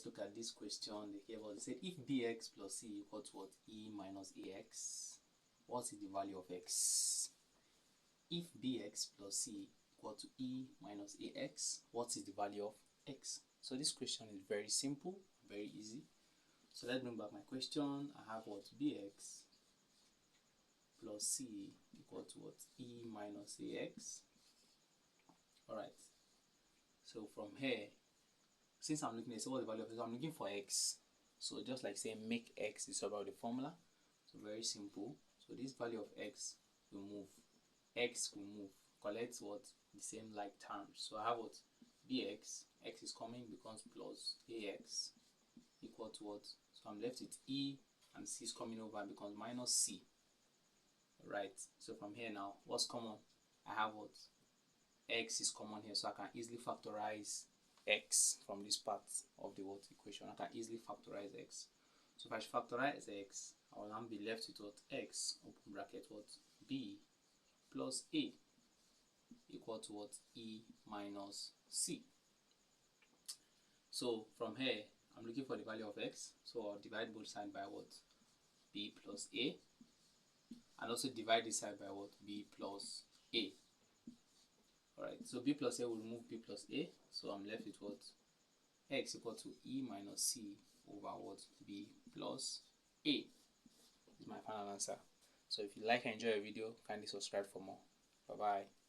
let's look at this question. They gave us, they said if bx plus c equal to what? E minus ax, what is the value of x? If bx plus c equal to e minus ax, what is the value of x? So this question is very simple, very easy. So let's bring back my question. I have what? Bx plus c equal to what? E minus ax. Alright, so from here, since I'm looking at what's the value of x, I'm looking for x. So just like saying make x is about the formula. So very simple. So this value of x will move. X will move. Collect what? The same like terms. So I have what? Bx, x is coming, becomes plus ax equal to what? So I'm left with e, and c is coming over and becomes minus c. Right. So from here now, what's common? I have what? X is common here, so I can easily factorize x from this part of the what equation. I can easily factorize x. So if I should factorize x, I will now be left with what? X, open bracket, what? B plus a equal to what? E minus c. So from here, I'm looking for the value of x. So I'll divide both sides by what? B plus a. And also divide this side by what? B plus a. Alright, so b plus a will remove b plus a. So I'm left with what? X equal to e minus c over what? B plus a. This is my final answer. So if you like and enjoy the video, kindly subscribe for more. Bye bye.